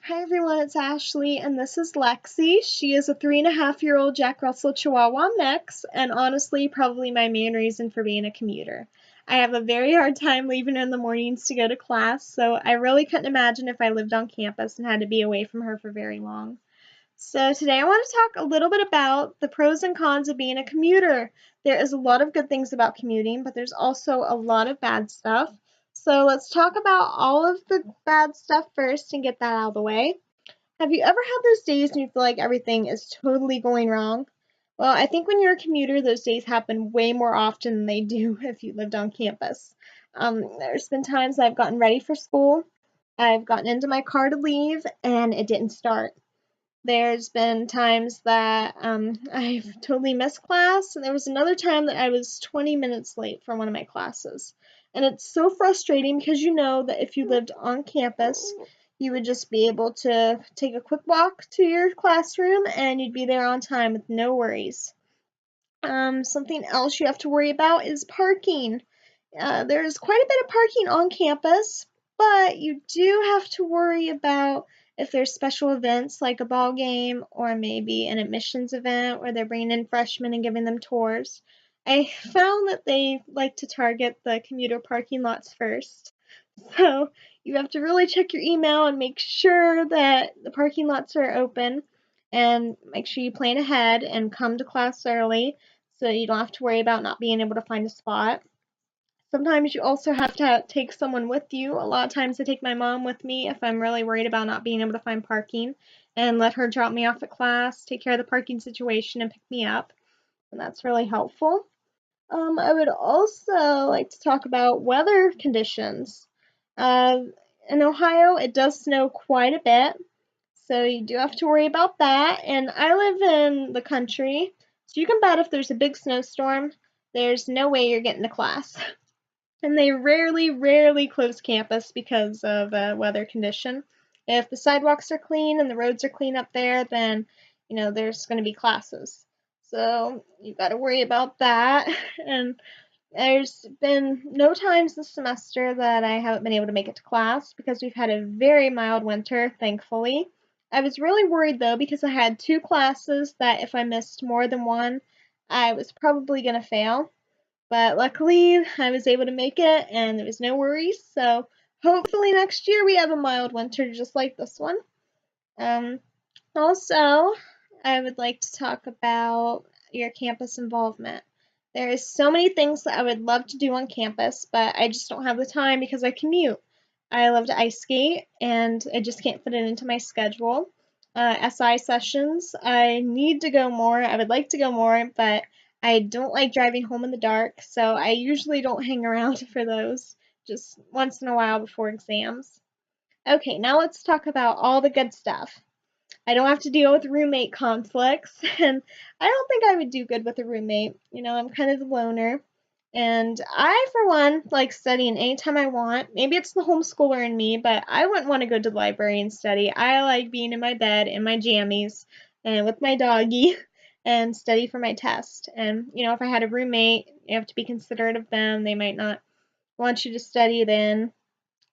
Hi everyone, it's Ashley, and this is Lexi. She is a 3.5-year-old Jack Russell Chihuahua mix, and honestly, probably my main reason for being a commuter. I have a very hard time leaving her in the mornings to go to class, so I really couldn't imagine if I lived on campus and had to be away from her for very long. So today I want to talk a little bit about the pros and cons of being a commuter. There is a lot of good things about commuting, but there's also a lot of bad stuff. So let's talk about all of the bad stuff first and get that out of the way. Have you ever had those days when you feel like everything is totally going wrong? Well, I think when you're a commuter, those days happen way more often than they do if you lived on campus. There's been times I've gotten ready for school, I've gotten into my car to leave, and it didn't start. There's been times that I've totally missed class, and there was another time that I was 20 minutes late for one of my classes. And it's so frustrating because you know that if you lived on campus, you would just be able to take a quick walk to your classroom and you'd be there on time with no worries. Something else you have to worry about is parking. There's quite a bit of parking on campus, but you do have to worry about if there's special events like a ball game or maybe an admissions event where they're bringing in freshmen and giving them tours. I found that they like to target the commuter parking lots first. So you have to really check your email and make sure that the parking lots are open and make sure you plan ahead and come to class early so you don't have to worry about not being able to find a spot. Sometimes you also have to take someone with you. A lot of times I take my mom with me if I'm really worried about not being able to find parking and let her drop me off at class, take care of the parking situation, and pick me up. And that's really helpful. I would also like to talk about weather conditions. Uh, in Ohio, it does snow quite a bit, so you do have to worry about that. And I live in the country, so you can bet if there's a big snowstorm, there's no way you're getting to class. And they rarely close campus because of weather condition. If the sidewalks are clean and the roads are clean up there, then there's going to be classes. So you got to worry about that. And there's been no times this semester that I haven't been able to make it to class because we've had a very mild winter, thankfully. I was really worried though because I had two classes that if I missed more than one, I was probably going to fail. But luckily, I was able to make it and there was no worries. So hopefully next year we have a mild winter just like this one. Um, Also, I would like to talk about your campus involvement. There is so many things that I would love to do on campus, but I just don't have the time because I commute. I love to ice skate, and I just can't fit it into my schedule. SI sessions, I need to go more. I would like to go more, but I don't like driving home in the dark, so I usually don't hang around for those, just once in a while before exams. Okay, now let's talk about all the good stuff. I don't have to deal with roommate conflicts, and I don't think I would do good with a roommate. I'm kind of the loner. And I, for one, like studying anytime I want. Maybe it's the homeschooler in me, but I wouldn't want to go to the library and study. I like being in my bed in my jammies and with my doggy and study for my test. And, if I had a roommate, you have to be considerate of them. They might not want you to study then.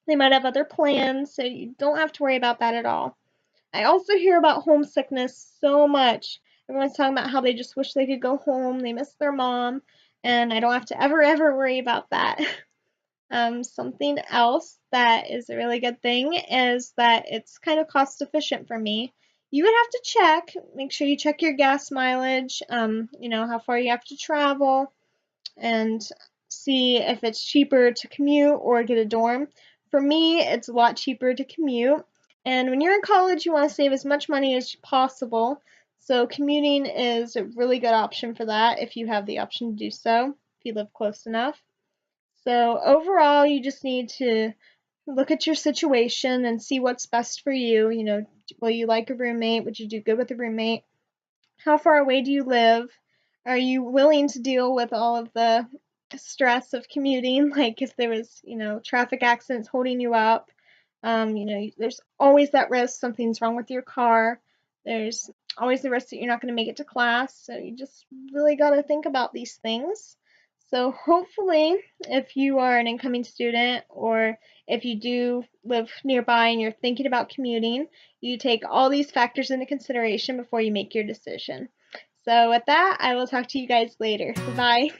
They might have other plans, so you don't have to worry about that at all. I also hear about homesickness so much. Everyone's talking about how they just wish they could go home, they miss their mom, and I don't have to ever worry about that. Something else that is a really good thing is that it's kind of cost efficient for me. You would have to make sure you check your gas mileage, how far you have to travel, and see if it's cheaper to commute or get a dorm. For me, it's a lot cheaper to commute. And when you're in college, you want to save as much money as possible. So commuting is a really good option for that if you have the option to do so, if you live close enough. So overall, you just need to look at your situation and see what's best for you. Will you like a roommate? Would you do good with a roommate? How far away do you live? Are you willing to deal with all of the stress of commuting? Like if there was, traffic accidents holding you up, there's always that risk something's wrong with your car. There's always the risk that you're not going to make it to class. So you just really got to think about these things. So hopefully, if you are an incoming student or if you do live nearby and you're thinking about commuting, you take all these factors into consideration before you make your decision. So with that, I will talk to you guys later. Bye.